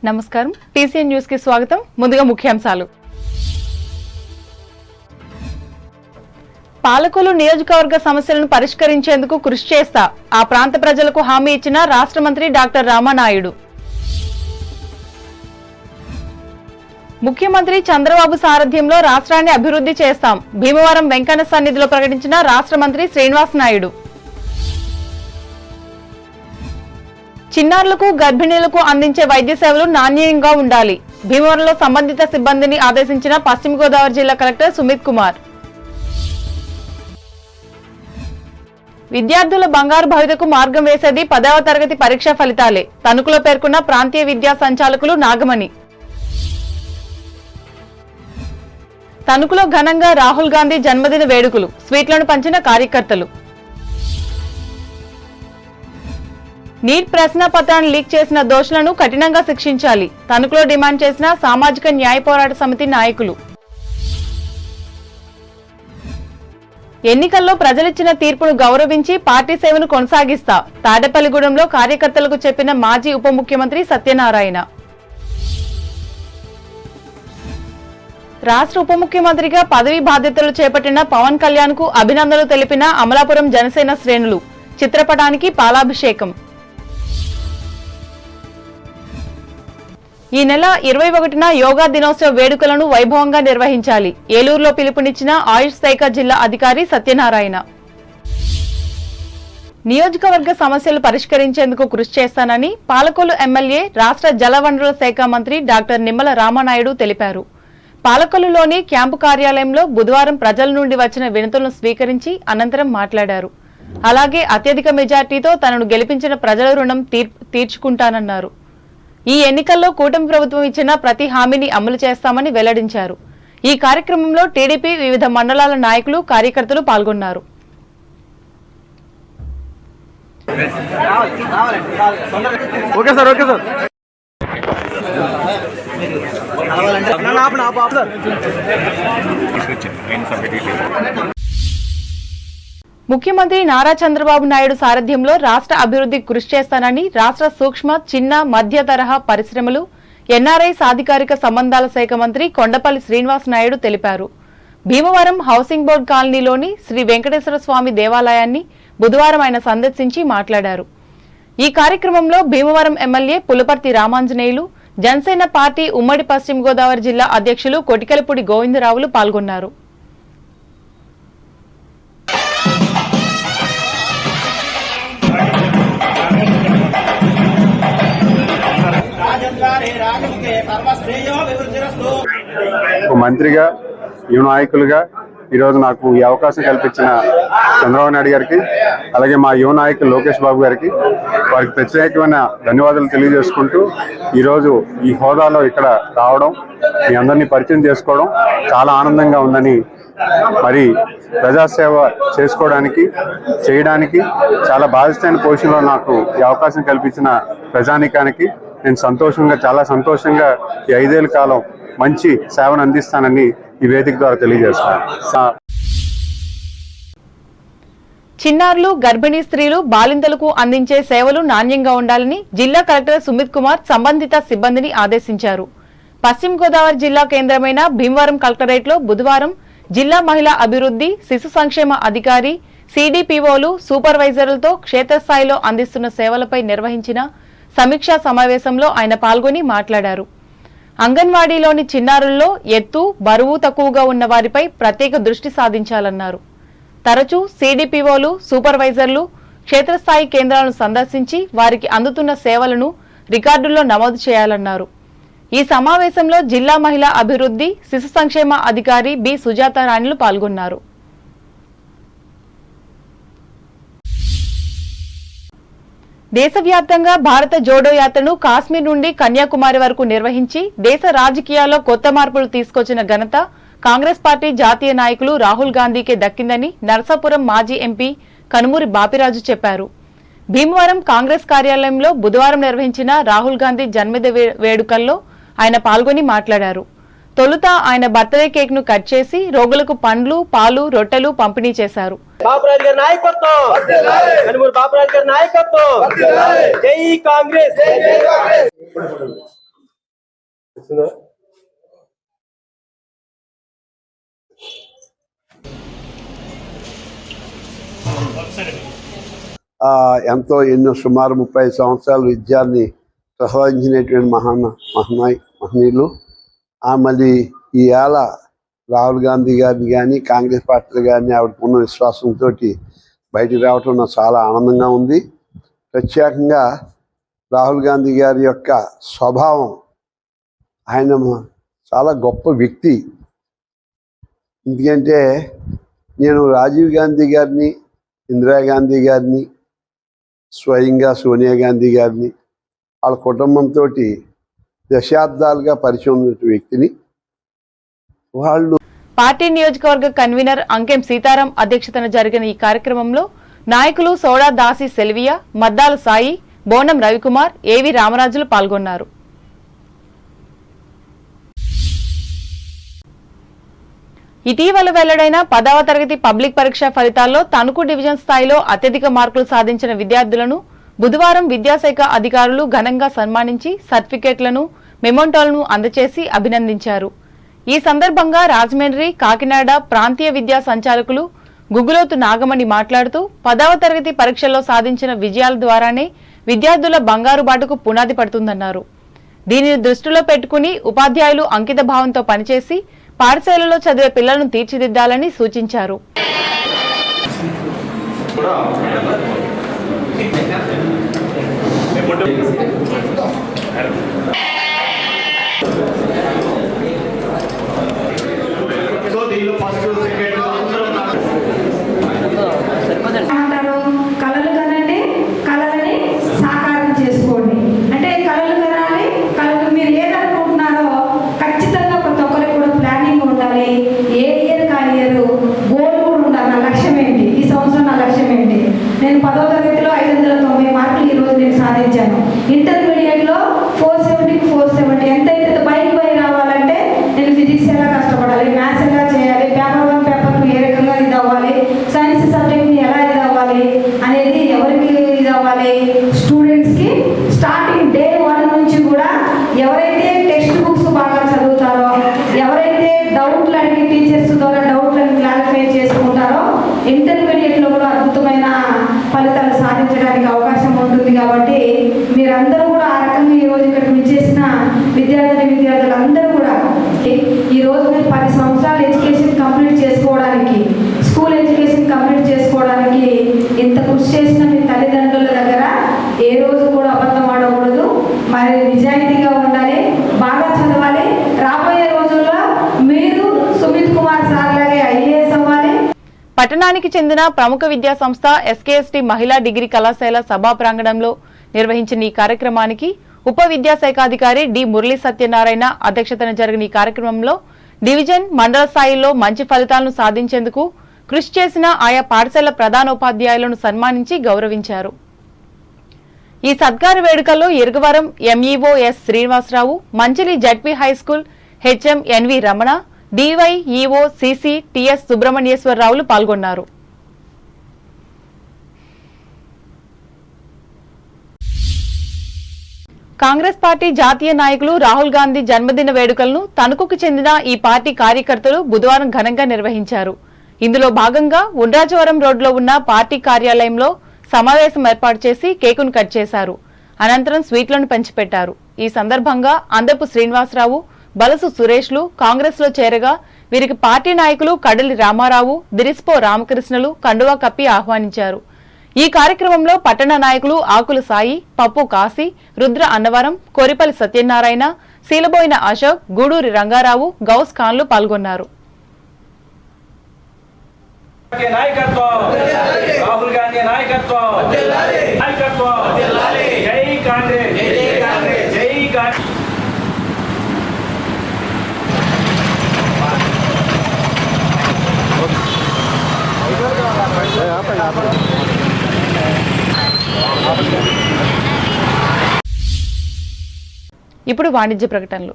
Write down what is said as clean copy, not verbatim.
నమస్కారం TCN news కి స్వాగతం. ముందుగా ముఖ్యాంశాలు. పాలకొల్లు నియోజకవర్గ సమస్యలను పరిష్కరించేందుకు కృషి చేస్తా ఆ ప్రాంత ప్రజలకు హామీ ఇచ్చిన రాష్ట్ర మంత్రి డాక్టర్ రామానాయుడు. ముఖ్యమంత్రి చంద్రబాబు సారథ్యంలో రాష్ట్రాన్ని అభివృద్ధి చేస్తాం భీమవరం వెంకన్న సన్నిధిలో ప్రకటించిన రాష్ట్ర మంత్రి శ్రీనివాస్ నాయుడు. చిన్నారులకు గర్భిణీలకు అందించే వైద్య సేవలు నాణ్యంగా ఉండాలి భీమవరంలో సంబంధిత సిబ్బందిని ఆదేశించిన పశ్చిమ గోదావరి జిల్లా కలెక్టర్ సుమిత్ కుమార్. విద్యార్థుల బంగారు భవితకు మార్గం వేసేది 10వ తరగతి పరీక్ష ఫలితాలే తణుకులో పేర్కొన్న ప్రాంతీయ విద్యా సంచాలకులు నాగమణి. తణుకులో ఘనంగా రాహుల్ గాంధీ జన్మదిన వేడుకలు స్వీట్లను పంచిన కార్యకర్తలు. నీట్ ప్రశ్న పత్రాన్ని లీక్ చేసిన దోషులను కఠినంగా శిక్షించాలి తణుకులో డిమాండ్ చేసిన సామాజిక న్యాయ పోరాట సమితి నాయకులు. ఎన్నికల్లో ప్రజలిచ్చిన తీర్పును గౌరవించి పార్టీ సేవను కొనసాగిస్తా తాడేపల్లిగూడెంలో కార్యకర్తలకు చెప్పిన మాజీ ఉప ముఖ్యమంత్రి సత్యనారాయణ. రాష్ట్ర ఉప ముఖ్యమంత్రిగా పదవీ బాధ్యతలు చేపట్టిన పవన్ కళ్యాణ్ కు అభినందనలు తెలిపిన అమలాపురం జనసేన శ్రేణులు చిత్రపటానికి పాలాభిషేకం. ఈ నెల 21న యోగా దినోత్సవ వేడుకలను వైభవంగా నిర్వహించాలి ఏలూరులో పిలుపునిచ్చిన ఆయుష్ శాఖ జిల్లా అధికారి సత్యనారాయణ. నియోజకవర్గ సమస్యలు పరిష్కరించేందుకు కృషి చేస్తానని పాలకొల్లు ఎమ్మెల్యే రాష్ట్ర జలవనరుల శాఖ మంత్రి డాక్టర్ నిమ్మల రామానాయుడు తెలిపారు. పాలకొల్లులోని క్యాంపు కార్యాలయంలో బుధవారం ప్రజల నుండి వచ్చిన వినతులను స్వీకరించి అనంతరం మాట్లాడారు. అలాగే అత్యధిక మెజార్టీతో తనను గెలిపించిన ప్రజల రుణం తీర్చుకుంటానన్నారు. ఈ ఎన్నికల్లో కూటమి ప్రభుత్వం ఇచ్చిన ప్రతి హామీని అమలు చేస్తామని వెల్లడించారు. ఈ కార్యక్రమంలో టీడీపీ వివిధ మండలాల నాయకులు కార్యకర్తలు పాల్గొన్నారు. ముఖ్యమంత్రి నారా చంద్రబాబు నాయుడు సారథ్యంలో రాష్ట్ర అభివృద్ధికి కృషి చేస్తానని రాష్ట్ర సూక్ష్మ చిన్న మధ్య తరహా పరిశ్రమలు ఎన్ఆర్ఐ సాధికారిక సంబంధాల శాఖ మంత్రి కొండపల్లి శ్రీనివాస్ నాయుడు తెలిపారు. భీమవరం హౌసింగ్ బోర్డు కాలనీలోని శ్రీ వెంకటేశ్వర స్వామి దేవాలయాన్ని బుధవారం ఆయన సందర్శించి మాట్లాడారు. ఈ కార్యక్రమంలో భీమవరం ఎమ్మెల్యే పులపర్తి రామాంజనేయులు జనసేన పార్టీ ఉమ్మడి పశ్చిమ గోదావరి జిల్లా అధ్యక్షులు కొటికలపూడి గోవిందరావులు పాల్గొన్నారు. మంత్రిగా యువ నాయకులుగా ఈరోజు నాకు ఈ అవకాశం కల్పించిన చంద్రబాబు నాయుడు గారికి అలాగే మా యువ నాయకులు లోకేష్ బాబు గారికి వారికి ప్రత్యేకమైన ధన్యవాదాలు తెలియజేసుకుంటూ ఈరోజు ఈ హోదాలో ఇక్కడ రావడం మీ అందరినీ పరిచయం చేసుకోవడం చాలా ఆనందంగా ఉందని మరి ప్రజాసేవ చేసుకోవడానికి చేయడానికి చాలా బాధ్యతైన పొజిషన్లో నాకు ఈ అవకాశం కల్పించిన ప్రజానీకానికి నేను చాలా సంతోషంగా ఈ 5 ఏళ్ల కాలం మంచి సేవను అందిస్తానని ఈ వేదిక ద్వారా తెలియజేస్తాను. చిన్నారులు గర్భిణీ స్త్రీలు బాలింతలకు అందించే సేవలు నాణ్యంగా ఉండాలని జిల్లా కలెక్టర్ సుమిత్ కుమార్ సంబంధిత సిబ్బందిని ఆదేశించారు. పశ్చిమ గోదావరి జిల్లా కేంద్రమైన భీమవరం కలెక్టరేట్లో బుధవారం జిల్లా మహిళా అభివృద్ధి శిశు సంక్షేమ అధికారి సిడిపిఓలు సూపర్వైజర్లతో క్షేత్రస్థాయిలో అందిస్తున్న సేవలపై నిర్వహించిన సమీక్షా సమావేశంలో ఆయన పాల్గొని మాట్లాడారు. అంగన్వాడీలోని చిన్నారుల్లో ఎత్తు బరువు తక్కువగా ఉన్న వారిపై ప్రత్యేక దృష్టి సాధించాలన్నారు. తరచూ సిడిపిఓలు సూపర్వైజర్లు క్షేత్రస్థాయి కేంద్రాలను సందర్శించి వారికి అందుతున్న సేవలను రికార్డుల్లో నమోదు చేయాలన్నారు. ఈ సమావేశంలో జిల్లా మహిళా అభివృద్ధి శిశు సంక్షేమ అధికారి బి సుజాత రాణిలు పాల్గొన్నారు. దేశవ్యాప్తంగా భారత జోడో యాత్రను కాశ్మీర్ నుండి కన్యాకుమారి వరకు నిర్వహించి దేశ రాజకీయాల్లో కొత్త మార్పులు తీసుకొచ్చిన ఘనత కాంగ్రెస్ పార్టీ జాతీయ నాయకులు రాహుల్ గాంధీకే దక్కిందని నరసాపురం మాజీ ఎంపీ కనుమూరి బాపిరాజు చెప్పారు. భీమవరం కాంగ్రెస్ కార్యాలయంలో బుధవారం నిర్వహించిన రాహుల్ గాంధీ జన్మదిన వేడుకల్లో ఆయన పాల్గొని మాట్లాడారు. తొలుత ఆయన బర్త్డే కేక్ ను కట్ చేసి రోగులకు పండ్లు పాలు రొట్టెలు పంపిణీ చేశారు. బాపురాజ్ గారి నాయకత్వం కనుమూరి బాపురాజ్ గారి నాయకత్వం జై కాంగ్రెస్. ఎంతో ఎన్నో సుమారు 30 సంవత్సరాల విద్యాన్ని ప్రసాదించినటువంటి మహనీయులు. మళ్ళీ ఈ ఏళ రాహుల్ గాంధీ గారిని కానీ కాంగ్రెస్ పార్టీ కానీ ఆవిడకున్న విశ్వాసంతో బయటికి రావటం నాకు చాలా ఆనందంగా ఉంది. ప్రత్యేకంగా రాహుల్ గాంధీ గారి యొక్క స్వభావం, ఆయన చాలా గొప్ప వ్యక్తి. ఎందుకంటే నేను రాజీవ్ గాంధీ గారిని, ఇందిరాగాంధీ గారిని, స్వయంగా సోనియా గాంధీ గారిని వాళ్ళ కుటుంబంతో దశాబ్దాలుగా పరిచయం ఉన్న వ్యక్తిని. వాళ్ళు పార్టీ నియోజకవర్గ కన్వీనర్ అంకెం సీతారాం అధ్యక్షతన జరిగిన ఈ కార్యక్రమంలో నాయకులు సోడా దాసి సెల్వియా, మద్దాల సాయి, బోనం రవికుమార్, ఏవి రామరాజులు పాల్గొన్నారు. ఇటీవల వెల్లడైన 10వ తరగతి పబ్లిక్ పరీక్ష ఫలితాల్లో తణుకు డివిజన్ స్థాయిలో అత్యధిక మార్కులు సాధించిన విద్యార్థులను బుధవారం విద్యాశాఖ అధికారులు ఘనంగా సన్మానించి సర్టిఫికెట్లను, మెమోంటోలను అందజేసి అభినందించారు. ఈ సందర్భంగా రాజమండ్రి, కాకినాడ ప్రాంతీయ విద్యా సంచాలకులు గుగ్గులోతు నాగమణి మాట్లాడుతూ 10వ తరగతి పరీక్షల్లో సాధించిన విజయాల ద్వారానే విద్యార్థుల బంగారు బాటకు పునాది పడుతుందన్నారు. దీనిని దృష్టిలో పెట్టుకుని ఉపాధ్యాయులు అంకిత భావంతో పనిచేసి పాఠశాలలో చదివే పిల్లలను తీర్చిదిద్దాలని సూచించారు. కళలు కనండి, కళలని సాకారం చేసుకోండి. అంటే కళలు కనాలి, కళలు మీరు ఏదనుకుంటున్నారో ఖచ్చితంగా ప్రతి ఒక్కరికి కూడా ప్లానింగ్ ఉండాలి. ఏ ఇయర్ కానీ ఇయర్ గోల్ కూడా ఉండాలి. నా లక్ష్యం ఏంటి, ఈ సంవత్సరం నా లక్ష్యం ఏంటి. నేను 10వ తరగతిలో 590 మార్కులు ఈరోజు నేను సాధించాను. ఇంటర్మీడియట్లో 470కి 470. ఎంతైతే బైక్ రావాలంటే నేను ఫిజిక్స్ ఎలా కష్టపడాలి, మ్యాథ్స్ ఎలా చేయాలి, పేపర్ 1 పేపర్ 2 ఏ రకంగా ఇది అవ్వాలి, సైన్స్ సబ్జెక్ట్ని ఎలా ఇది అవ్వాలి అనేది ఎవరికి ఇది అవ్వాలి. స్టూడెంట్స్కి స్టార్టింగ్ డే 1 నుంచి కూడా ఎవరైతే టెక్స్ట్ బుక్స్ బాగా చదువుతారో, ఎవరైతే డౌట్లు అడిగి టీచర్స్ ద్వారా డౌట్లను క్లారిఫై చేసుకుంటారో ఇంటర్మీడియట్లో కూడా అద్భుతమైన ఫలితాలు సాధించడానికి అవకాశం ఉంటుంది. కాబట్టి మీరందరూ కూడా ఆ రకంగా ఈరోజు ఇక్కడ విచ్చేసిన విద్యార్థులందరూ కూడా ఈరోజు మీరు 10 సంవత్సరాలు ఎడ్యుకేషన్ కంప్లీట్ చేసుకోవడానికి, స్కూల్ ఎడ్యుకేషన్ కంప్లీట్ చేసుకోవడానికి ఇంత కృషి చేసిన మీ తల్లిదండ్రుల దగ్గర ఏ రోజు కూడా అబద్ధం ఆడకూడదు. మరి నిజాయితీగా ఉండాలి, బాగా చదవాలి. రాబోయే రోజుల్లో మీరు సుమిత్ కుమార్ సార్ లాగే ఐఏఎస్ అవ్వాలి. పట్టణానికి చెందిన ప్రముఖ విద్యా సంస్థ ఎస్కేఎస్టీ మహిళా డిగ్రీ కళాశాల సభా ప్రాంగణంలో నిర్వహించిన ఈ కార్యక్రమానికి ఉప విద్యాశాఖాధికారి డి మురళీ సత్యనారాయణ అధ్యక్షతన జరిగిన ఈ కార్యక్రమంలో డివిజన్, మండల స్థాయిల్లో మంచి ఫలితాలను సాధించేందుకు కృషి చేసిన ఆయా పాఠశాల ప్రధానోపాధ్యాయులను సన్మానించి గౌరవించారు. ఈ సత్కార వేడుకల్లో Iruguvaram MEO S Srinivasarao, Manchili ZP high school HM NV Ramana, DYEO CC TS సుబ్రహ్మణ్యేశ్వరరావులు పాల్గొన్నారు. కాంగ్రెస్ పార్టీ జాతీయ నాయకులు రాహుల్ గాంధీ జన్మదిన వేడుకలను తణుకుకు చెందిన ఈ పార్టీ కార్యకర్తలు బుధవారం ఘనంగా నిర్వహించారు. ఇందులో భాగంగా ఉండ్రాజవరం రోడ్లో ఉన్న పార్టీ కార్యాలయంలో సమావేశం ఏర్పాటు చేసి కేకును కట్ చేశారు. అనంతరం స్వీట్లను పంచిపెట్టారు. ఈ సందర్భంగా అందపు శ్రీనివాసరావు, బలసు సురేష్లు కాంగ్రెస్లో చేరగా వీరికి పార్టీ నాయకులు కడలి రామారావు, దిరిస్పో రామకృష్ణలు కండువా కప్పి ఆహ్వానించారు. ఈ కార్యక్రమంలో పట్టణ నాయకులు ఆకుల సాయి, పప్పు కాశీ, రుద్ర అన్నవరం, కోరిపల్లి సత్యనారాయణ, శీలబోయిన అశోక్, గూడూరి రంగారావు, గౌస్ ఖాన్లు పాల్గొన్నారు. రాహుల్ గాంధీ నాయకత్వం, జై కాంగ్రెస్, జై కాంగ్రెస్. ఇప్పుడు వాణిజ్య ప్రకటనలు.